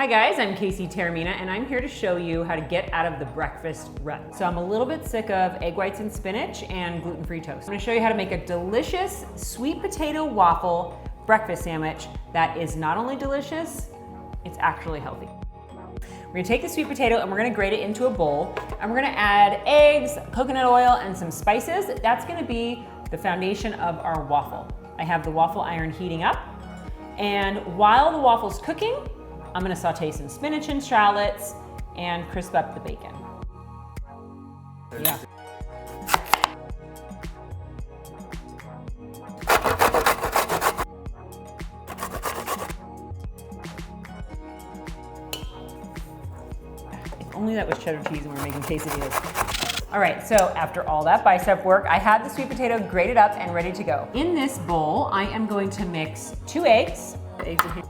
Hi guys, I'm Kacey Taormina and I'm here to show you how to get out of the breakfast rut. So I'm a little bit sick of egg whites and spinach and gluten-free toast. I'm gonna show you how to make a delicious sweet potato waffle breakfast sandwich that is not only delicious, it's actually healthy. We're gonna take the sweet potato and we're gonna grate it into a bowl, and we're gonna add eggs, coconut oil, and some spices. That's gonna be the foundation of our waffle. I have the waffle iron heating up, and while the waffle's cooking, I'm gonna saute some spinach and shallots and crisp up the bacon. Yeah. If only that was cheddar cheese and we were making quesadillas. All right, so after all that bicep work, I had the sweet potato grated up and ready to go. In this bowl, I am going to mix 2 eggs. The eggs are here.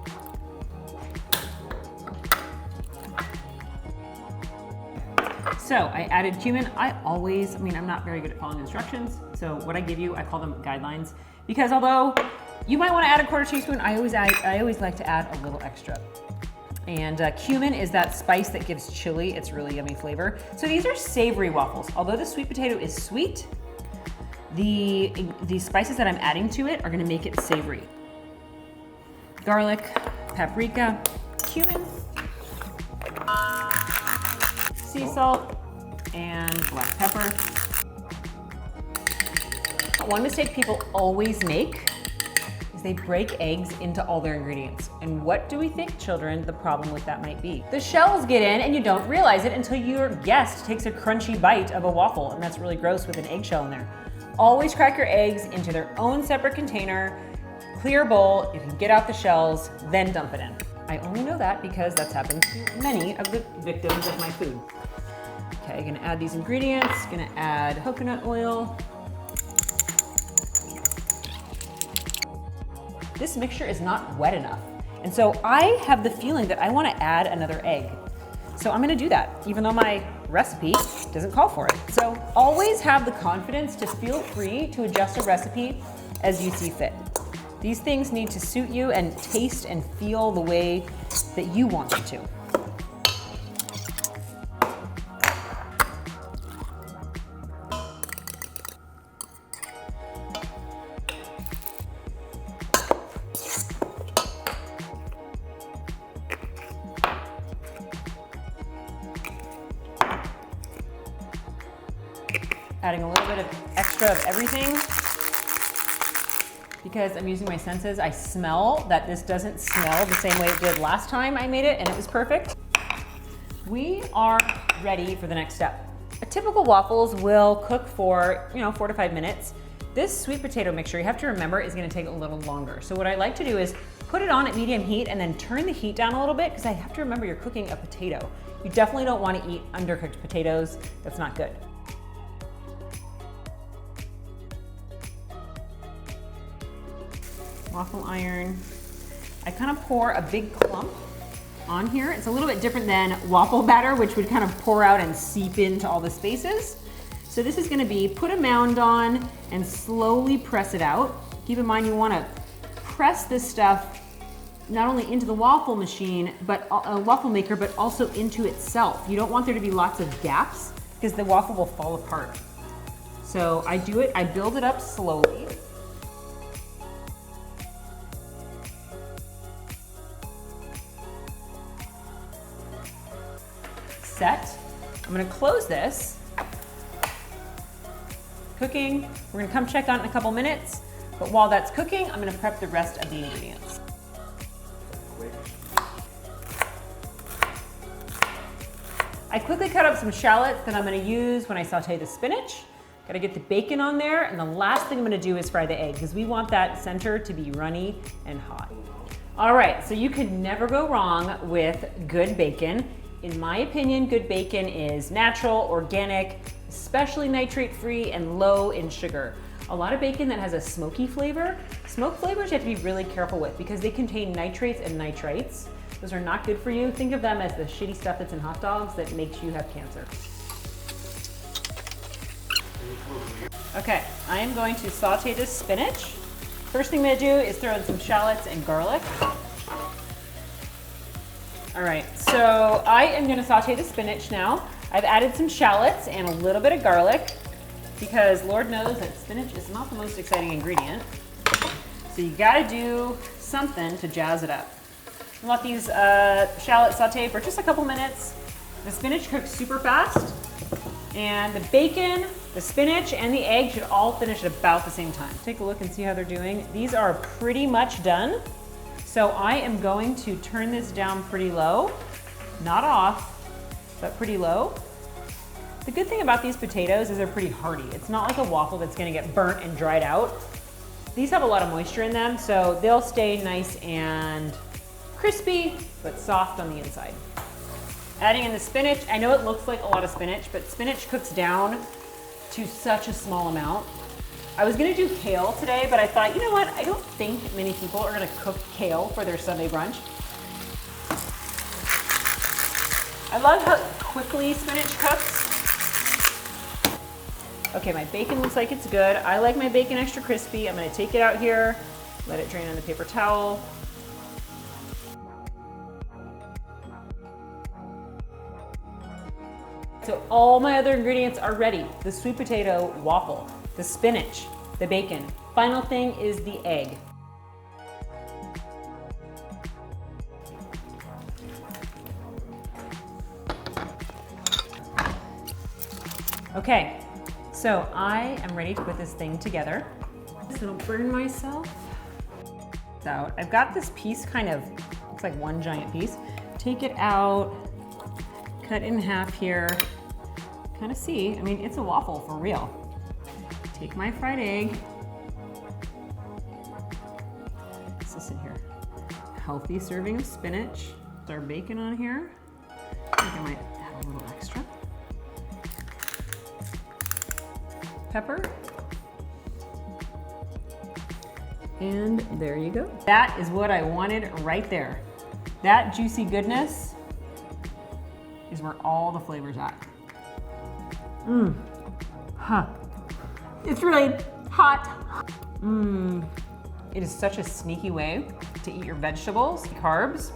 So I added cumin. I'm not very good at following instructions. So what I give you, I call them guidelines, because although you might want to add a 1/4 teaspoon, I always like to add a little extra. And cumin is that spice that gives chili. It's really yummy flavor. So these are savory waffles. Although the sweet potato is sweet, the spices that I'm adding to it are gonna make it savory. Garlic, paprika, cumin, sea salt, and black pepper. One mistake people always make is they break eggs into all their ingredients. And what do we think, children, the problem with that might be? The shells get in and you don't realize it until your guest takes a crunchy bite of a waffle, and that's really gross with an eggshell in there. Always crack your eggs into their own separate container, clear bowl, you can get out the shells, then dump it in. I only know that because that's happened to many of the victims of my food. Okay, gonna add these ingredients, gonna add coconut oil. This mixture is not wet enough. And so I have the feeling that I wanna add another egg. So I'm gonna do that, even though my recipe doesn't call for it. So always have the confidence to feel free to adjust a recipe as you see fit. These things need to suit you and taste and feel the way that you want them to. Adding a little bit of extra of everything because I'm using my senses. I smell that this doesn't smell the same way it did last time I made it, and it was perfect. We are ready for the next step. A typical waffles will cook for 4 to 5 minutes. This sweet potato mixture, you have to remember, is gonna take a little longer. So what I like to do is put it on at medium heat and then turn the heat down a little bit, because I have to remember you're cooking a potato. You definitely don't wanna eat undercooked potatoes. That's not good. Waffle iron. I kind of pour a big clump on here. It's a little bit different than waffle batter, which would kind of pour out and seep into all the spaces. So this is gonna be put a mound on and slowly press it out. Keep in mind you wanna press this stuff not only into the waffle machine, but a waffle maker, but also into itself. You don't want there to be lots of gaps because the waffle will fall apart. So I build it up slowly. Set. I'm gonna close this. Cooking. We're gonna come check on it in a couple minutes, but while that's cooking, I'm gonna prep the rest of the ingredients. I quickly cut up some shallots that I'm gonna use when I saute the spinach. Gotta get the bacon on there, and the last thing I'm gonna do is fry the egg, because we want that center to be runny and hot. All right, so you can never go wrong with good bacon. In my opinion, good bacon is natural, organic, especially nitrate-free and low in sugar. A lot of bacon that has a smoky flavor, smoke flavors you have to be really careful with because they contain nitrates and nitrites. Those are not good for you. Think of them as the shitty stuff that's in hot dogs that makes you have cancer. Okay, I am going to saute this spinach. First thing I'm gonna do is throw in some shallots and garlic. All right, so I am gonna saute the spinach now. I've added some shallots and a little bit of garlic because Lord knows that spinach is not the most exciting ingredient. So you gotta do something to jazz it up. Let these shallots saute for just a couple minutes. The spinach cooks super fast, and the bacon, the spinach, and the egg should all finish at about the same time. Take a look and see how they're doing. These are pretty much done. So I am going to turn this down pretty low, not off, but pretty low. The good thing about these potatoes is they're pretty hearty. It's not like a waffle that's gonna get burnt and dried out. These have a lot of moisture in them, so they'll stay nice and crispy, but soft on the inside. Adding in the spinach. I know it looks like a lot of spinach, but spinach cooks down to such a small amount. I was gonna do kale today, but I thought, you know what? I don't think many people are gonna cook kale for their Sunday brunch. I love how quickly spinach cooks. Okay, my bacon looks like it's good. I like my bacon extra crispy. I'm gonna take it out here, let it drain on the paper towel. So all my other ingredients are ready. The sweet potato waffle, the spinach, the bacon. Final thing is the egg. Okay, so I am ready to put this thing together. So don't burn myself. So I've got this piece kind of, looks like one giant piece. Take it out, cut in half here. Kind of see, I mean, it's a waffle for real. Take my fried egg. What's this in here? Healthy serving of spinach. There's our bacon on here. I think I might add a little extra. Pepper. And there you go. That is what I wanted right there. That juicy goodness is where all the flavor's at. Mmm. Huh. It's really hot. Mmm. It is such a sneaky way to eat your vegetables, carbs.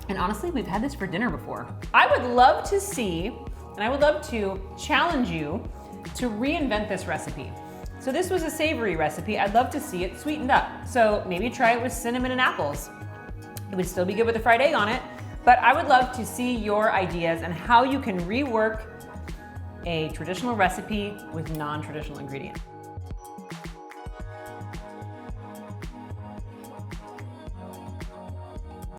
And honestly, we've had this for dinner before. I would love to see, and I would love to challenge you to reinvent this recipe. So this was a savory recipe. I'd love to see it sweetened up. So maybe try it with cinnamon and apples. It would still be good with a fried egg on it, but I would love to see your ideas and how you can rework a traditional recipe with non-traditional ingredients.